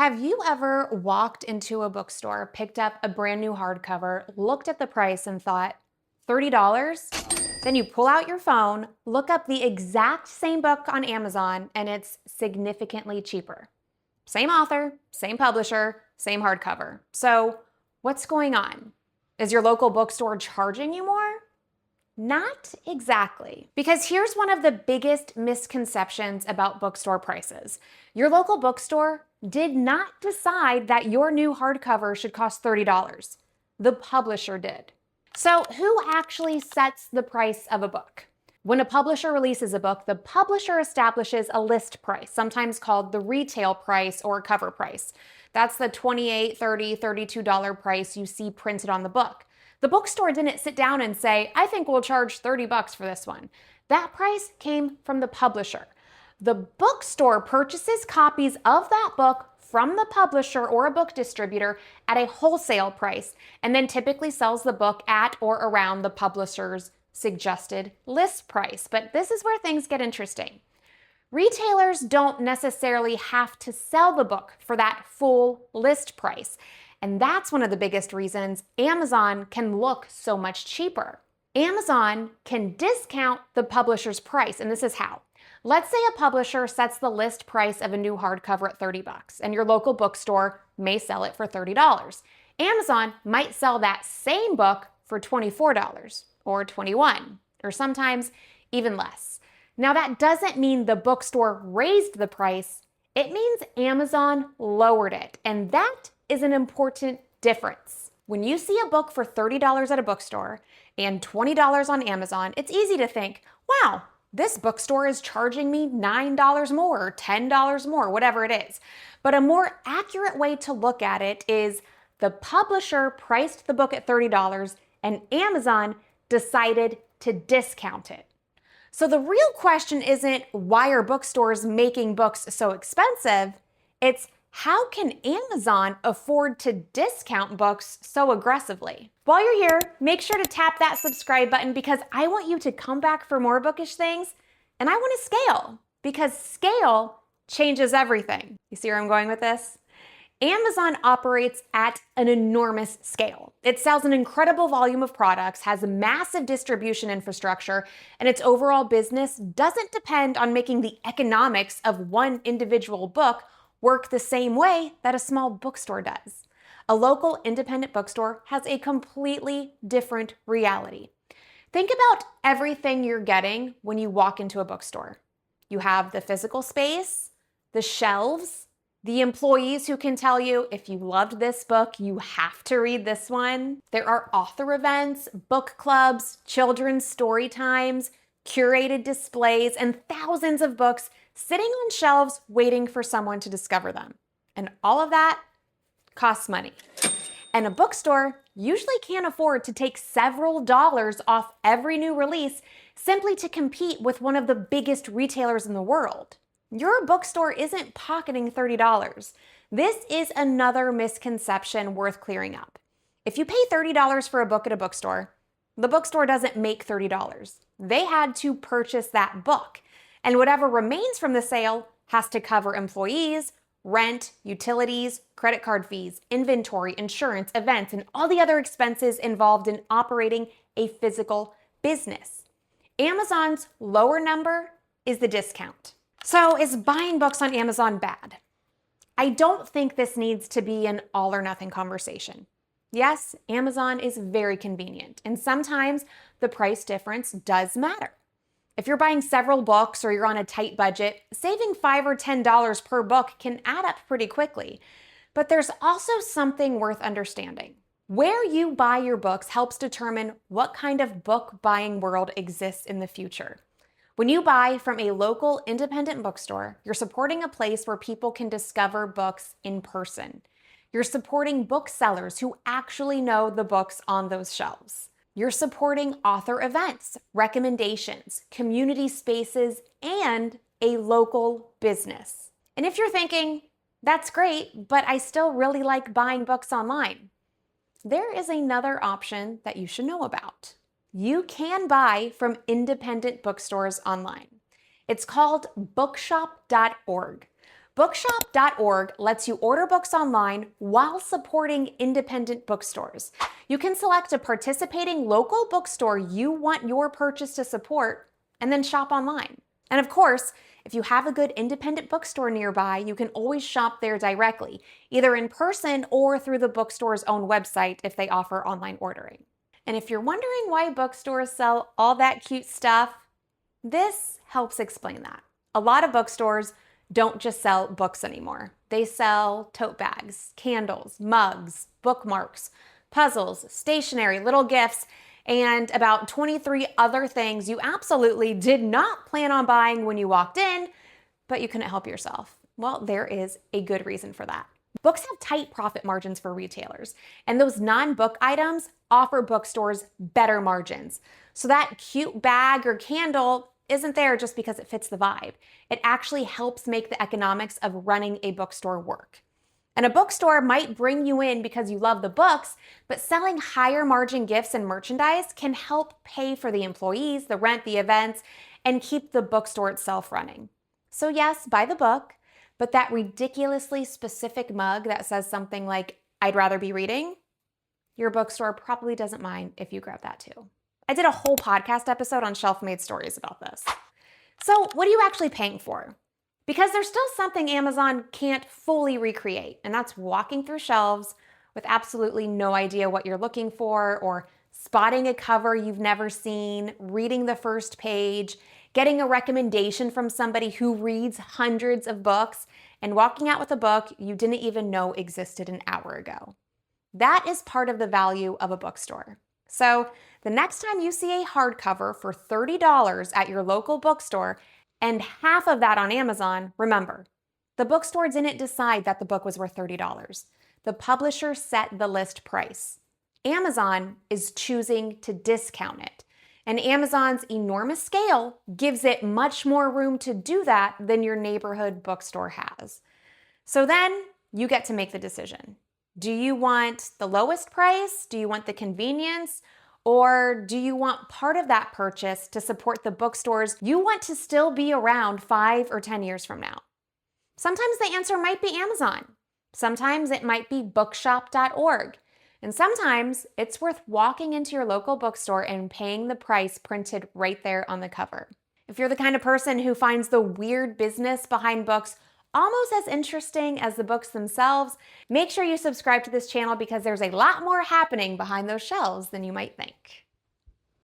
Have you ever walked into a bookstore, picked up a brand new hardcover, looked at the price and thought, $30? Then you pull out your phone, look up the exact same book on Amazon, and it's significantly cheaper. Same author, same publisher, same hardcover. So what's going on? Is your local bookstore charging you more? Not exactly. Because here's one of the biggest misconceptions about bookstore prices. Your local bookstore did not decide that your new hardcover should cost $30. The publisher did. So who actually sets the price of a book? When a publisher releases a book, the publisher establishes a list price, sometimes called the retail price or cover price. That's the $28, $30, $32 price you see printed on the book. The bookstore didn't sit down and say, I think we'll charge $30 for this one. That price came from the publisher. The bookstore purchases copies of that book from the publisher or a book distributor at a wholesale price, and then typically sells the book at or around the publisher's suggested list price. But this is where things get interesting. Retailers don't necessarily have to sell the book for that full list price. And that's one of the biggest reasons Amazon can look so much cheaper. Amazon can discount the publisher's price, and this is how. Let's say a publisher sets the list price of a new hardcover at $30, and your local bookstore may sell it for $30. Amazon might sell that same book for $24 or $21, or sometimes even less. Now, that doesn't mean the bookstore raised the price. It means Amazon lowered it, and that is an important difference. When you see a book for $30 at a bookstore and $20 on Amazon, it's easy to think, wow, this bookstore is charging me $9 more or $10 more, whatever it is. But a more accurate way to look at it is the publisher priced the book at $30 and Amazon decided to discount it. So the real question isn't why are bookstores making books so expensive? It's how can Amazon afford to discount books so aggressively? While you're here, make sure to tap that subscribe button because I want you to come back for more bookish things, and I want to scale because scale changes everything. You see where I'm going with this? Amazon operates at an enormous scale. It sells an incredible volume of products, has a massive distribution infrastructure, and its overall business doesn't depend on making the economics of one individual book work the same way that a small bookstore does. A local independent bookstore has a completely different reality. Think about everything you're getting when you walk into a bookstore. You have the physical space, the shelves, the employees who can tell you, if you loved this book, you have to read this one. There are author events, book clubs, children's story times, curated displays, and thousands of books sitting on shelves waiting for someone to discover them. And all of that costs money. And a bookstore usually can't afford to take several dollars off every new release simply to compete with one of the biggest retailers in the world. Your bookstore isn't pocketing $30. This is another misconception worth clearing up. If you pay $30 for a book at a bookstore, the bookstore doesn't make $30. They had to purchase that book. And whatever remains from the sale has to cover employees, rent, utilities, credit card fees, inventory, insurance, events, and all the other expenses involved in operating a physical business. Amazon's lower number is the discount. So is buying books on Amazon bad? I don't think this needs to be an all or nothing conversation. Yes, Amazon is very convenient, and sometimes the price difference does matter. If you're buying several books or you're on a tight budget, saving $5 or $10 per book can add up pretty quickly. But there's also something worth understanding. Where you buy your books helps determine what kind of book buying world exists in the future. When you buy from a local independent bookstore, you're supporting a place where people can discover books in person. You're supporting booksellers who actually know the books on those shelves. You're supporting author events, recommendations, community spaces, and a local business. And if you're thinking, that's great, but I still really like buying books online, there is another option that you should know about. You can buy from independent bookstores online. It's called bookshop.org. Bookshop.org lets you order books online while supporting independent bookstores. You can select a participating local bookstore you want your purchase to support and then shop online. And of course, if you have a good independent bookstore nearby, you can always shop there directly, either in person or through the bookstore's own website if they offer online ordering. And if you're wondering why bookstores sell all that cute stuff, this helps explain that. A lot of bookstores don't just sell books anymore. They sell tote bags, candles, mugs, bookmarks, puzzles, stationery, little gifts, and about 23 other things you absolutely did not plan on buying when you walked in, but you couldn't help yourself. Well, there is a good reason for that. Books have tight profit margins for retailers, and those non-book items offer bookstores better margins. So that cute bag or candle isn't there just because it fits the vibe. It actually helps make the economics of running a bookstore work. And a bookstore might bring you in because you love the books, but selling higher margin gifts and merchandise can help pay for the employees, the rent, the events, and keep the bookstore itself running. So yes, buy the book, but that ridiculously specific mug that says something like, "I'd rather be reading," your bookstore probably doesn't mind if you grab that too. I did a whole podcast episode on shelf-made stories about this. So what are you actually paying for? Because there's still something Amazon can't fully recreate, and that's walking through shelves with absolutely no idea what you're looking for, or spotting a cover you've never seen, reading the first page, getting a recommendation from somebody who reads hundreds of books, and walking out with a book you didn't even know existed an hour ago. That is part of the value of a bookstore. So the next time you see a hardcover for $30 at your local bookstore and half of that on Amazon, remember, the bookstore didn't decide that the book was worth $30. The publisher set the list price. Amazon is choosing to discount it. And Amazon's enormous scale gives it much more room to do that than your neighborhood bookstore has. So then you get to make the decision. Do you want the lowest price? Do you want the convenience? Or do you want part of that purchase to support the bookstores you want to still be around 5 or 10 years from now? Sometimes the answer might be Amazon. Sometimes it might be bookshop.org. And sometimes it's worth walking into your local bookstore and paying the price printed right there on the cover. If you're the kind of person who finds the weird business behind books almost as interesting as the books themselves, make sure you subscribe to this channel because there's a lot more happening behind those shelves than you might think.